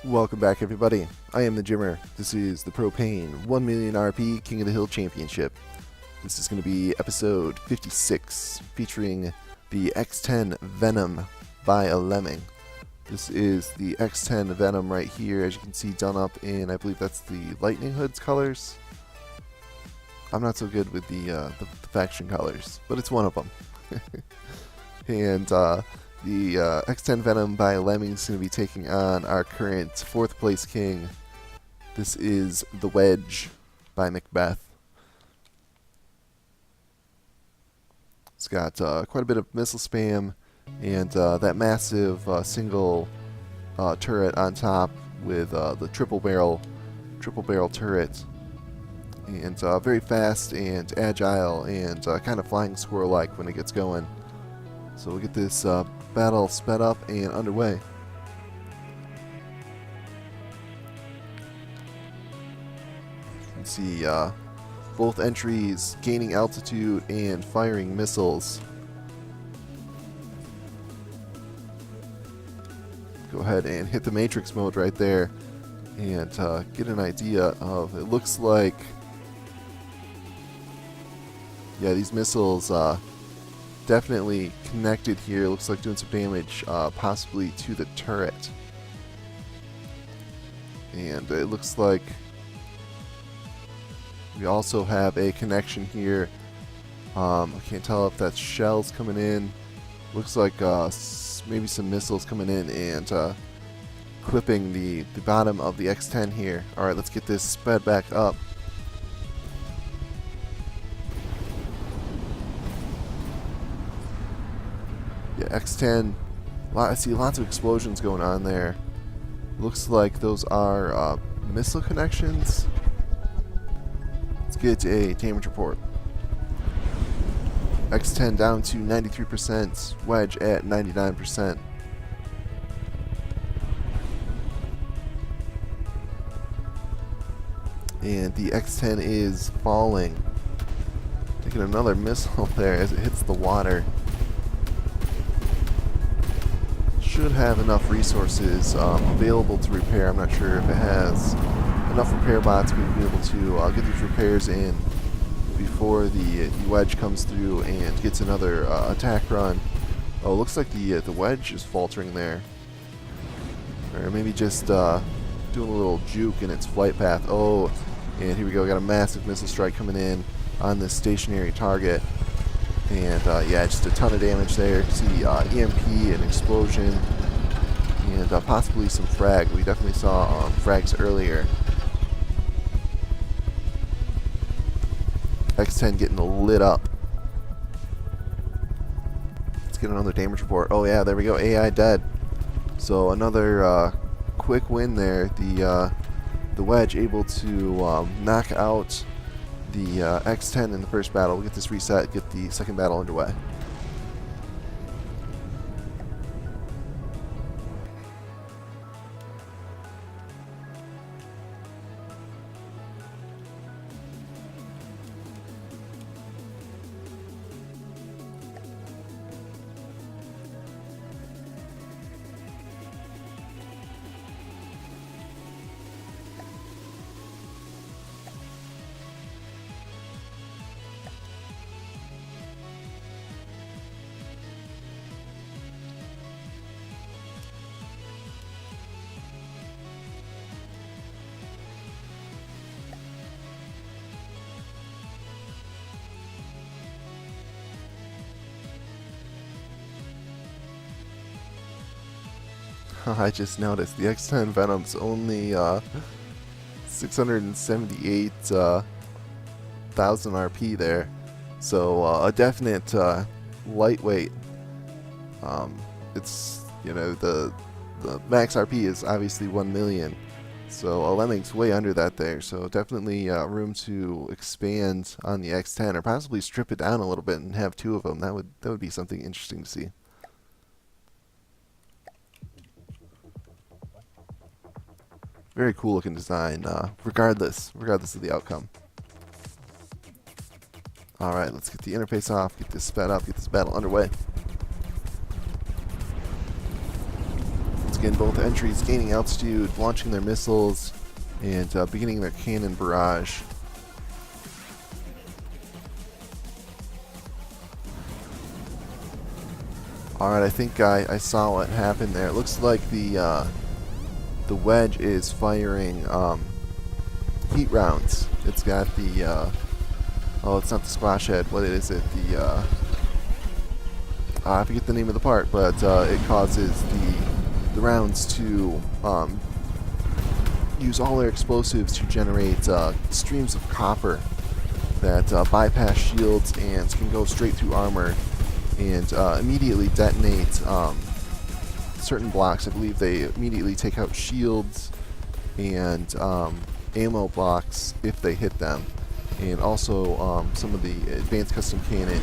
Welcome back, everybody. I am the Jimmer. This is the Propane 1 million RP King of the Hill Championship. This is going to be episode 56, featuring the X10 Venom by a Lemming. This is the X10 Venom right here, as you can see, done up in, I believe that's the Lightning Hood's colors. I'm not so good with the faction colors, but it's one of them. And the X10 Venom by Lemming is going to be taking on our current 4th place king. This is the Wedge by Macbeth. It's got quite a bit of missile spam and that massive single turret on top with the triple barrel turret, and very fast and agile and kind of flying squirrel-like when it gets going. So we'll get this battle sped up and underway. You can see both entries gaining altitude and firing missiles. Go ahead and hit the matrix mode right there and get an idea of, it looks like, yeah, these missiles definitely connected here. Looks like doing some damage possibly to the turret. And it looks like we also have a connection here. I can't tell if that's shells coming in. Looks like maybe some missiles coming in and clipping the bottom of the X10 here. Alright, let's get this sped back up. Yeah, X10, I see lots of explosions going on there. Looks like those are missile connections. Let's get a damage report. X10 down to 93%, Wedge at 99%. And the X10 is falling. Taking another missile there as it hits the water. Should have enough resources available to repair. I'm not sure if it has enough repair bots to be able to get these repairs in before the Wedge comes through and gets another attack run. Oh, looks like the Wedge is faltering there, or maybe just doing a little juke in its flight path. Oh, and here we go. Got a massive missile strike coming in on this stationary target. And yeah, just a ton of damage there. You see EMP and explosion, and possibly some frag. We definitely saw frags earlier. X10 getting lit up. Let's get another damage report. Oh yeah, there we go. AI dead. So another quick win there. The Wedge able to knock out the X10 in the first battle. We'll get this reset, get the second battle underway. I just noticed the X10 Venom's only 678,000 RP there, so a definite lightweight. It's, you know, the max RP is obviously 1 million, so a Lemming's way under that there. So definitely room to expand on the X10, or possibly strip it down a little bit and have 2 of them. That would be something interesting to see. Very cool looking design, regardless of the outcome. Alright, let's get the interface off, get this sped up, get this battle underway. again, both entries gaining altitude, launching their missiles, and beginning their cannon barrage. Alright, I think I saw what happened there. It looks like the wedge is firing heat rounds. It's got the oh, it's not the splash head. What is it? The I forget the name of the part, but it causes the rounds to use all their explosives to generate streams of copper that bypass shields and can go straight through armor and immediately detonate certain blocks. I believe they immediately take out shields and ammo blocks if they hit them. And also some of the advanced custom cannon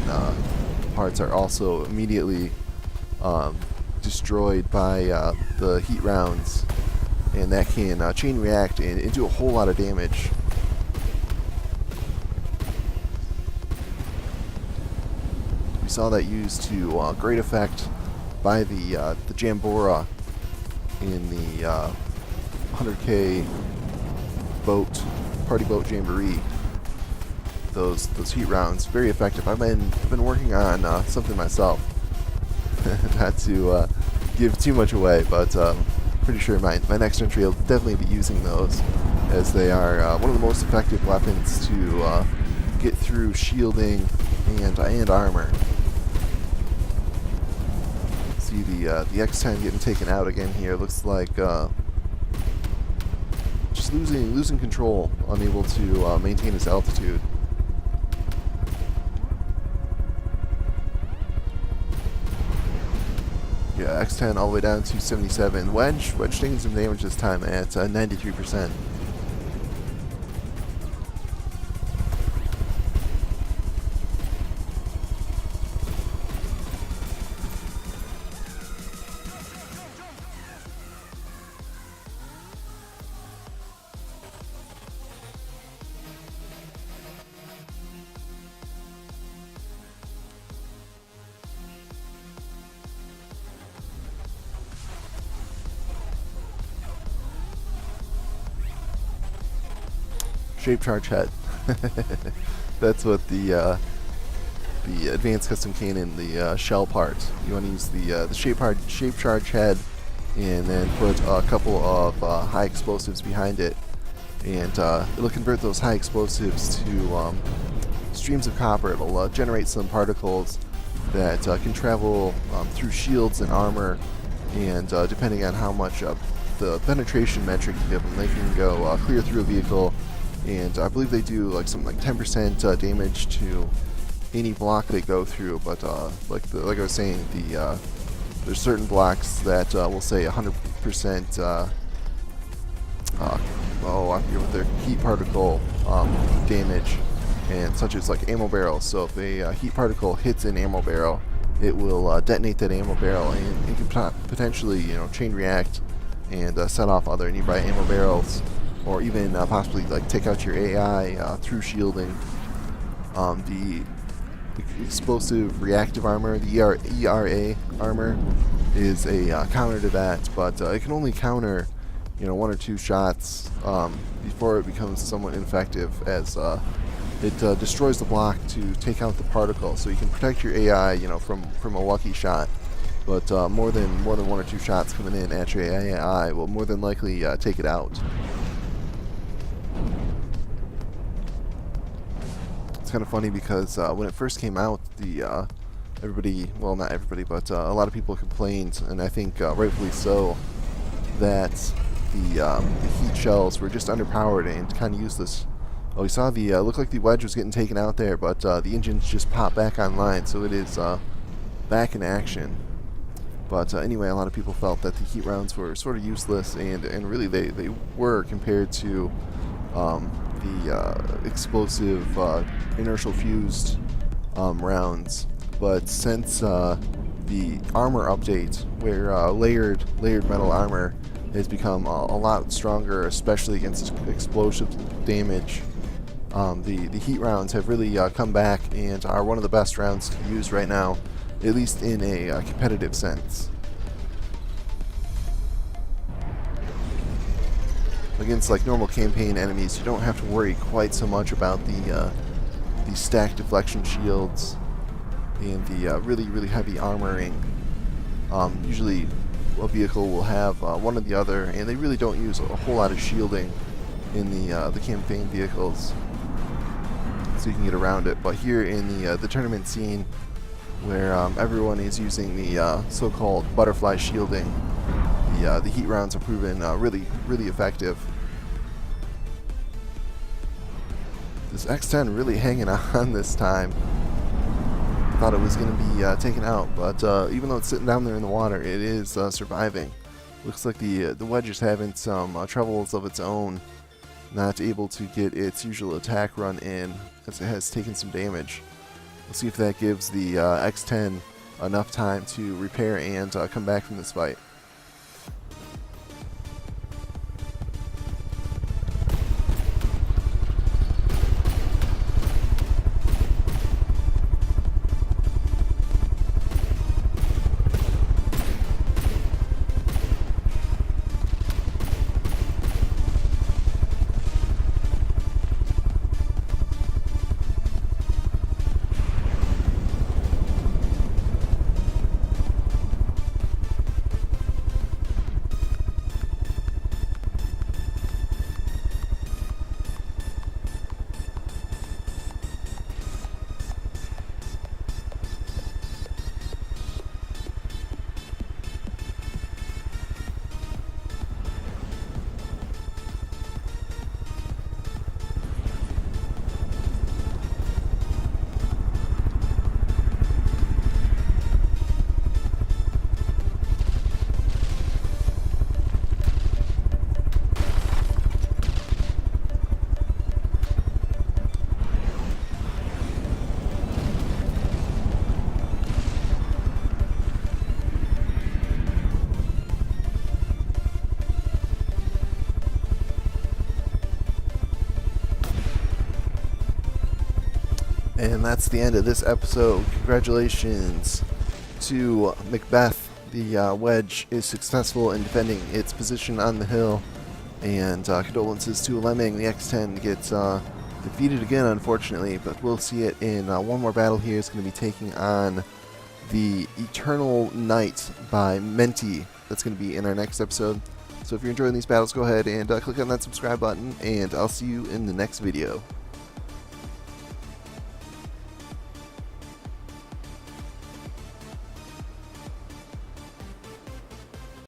parts are also immediately destroyed by the heat rounds, and that can chain react and do a whole lot of damage. We saw that used to great effect by the Jambora in the 100K boat party boat jamboree. Those heat rounds, very effective. I've been working on something myself. Not to give too much away, but pretty sure my next entry will definitely be using those, as they are one of the most effective weapons to get through shielding and armor. See the X10 getting taken out again here. Looks like just losing control, unable to maintain its altitude. Yeah, X10 all the way down to 77. Wedge taking some damage this time at 93%. Shape charge head. That's what the advanced custom cannon, the shell part. You want to use the shape charge head, and then put a couple of high explosives behind it, and it'll convert those high explosives to streams of copper. It'll generate some particles that can travel through shields and armor, and depending on how much the penetration metric you give them, they can go clear through a vehicle. And I believe they do like something like 10% damage to any block they go through. But like I was saying, there's certain blocks that will say 100%. I forget what their heat particle damage, and such as like ammo barrels. So if a heat particle hits an ammo barrel, it will detonate that ammo barrel, and it can potentially chain react and set off other nearby ammo barrels, or even possibly like take out your AI through shielding. The explosive reactive armor, the ERA armor, is a counter to that, but it can only counter one or two shots before it becomes somewhat ineffective, as it destroys the block to take out the particle. So you can protect your AI from a lucky shot, but more than one or two shots coming in at your AI will more than likely take it out. It's kind of funny because when it first came out, everybody, well, not everybody, but a lot of people complained, and I think rightfully so, that the heat shells were just underpowered and kind of useless. Oh, we saw looked like the wedge was getting taken out there, but the engines just popped back online, so it is back in action. But anyway, a lot of people felt that the heat rounds were sort of useless, and really they were compared to the explosive inertial fused rounds. But since the armor update, where layered metal armor has become a lot stronger, especially against explosive damage, the heat rounds have really come back and are one of the best rounds to use right now, at least in a competitive sense. against like normal campaign enemies, you don't have to worry quite so much about the stacked deflection shields and the really heavy armoring. Usually a vehicle will have one or the other, and they really don't use a whole lot of shielding in the campaign vehicles, so you can get around it. But here in the tournament scene, where everyone is using the so-called butterfly shielding, the heat rounds have proven really effective. This X10 really hanging on this time. I thought it was going to be taken out, but even though it's sitting down there in the water, it is surviving. Looks like the wedge is having some troubles of its own, not able to get its usual attack run in, as it has taken some damage. We'll see if that gives the X10 enough time to repair and come back from this fight. And that's the end of this episode. Congratulations to Macbeth. The wedge is successful in defending its position on the hill. And condolences to Lemming. The X10 gets defeated again, unfortunately. But we'll see it in one more battle here. It's going to be taking on the Eternal Night by Menti. That's going to be in our next episode. So if you're enjoying these battles, go ahead and click on that subscribe button. And I'll see you in the next video.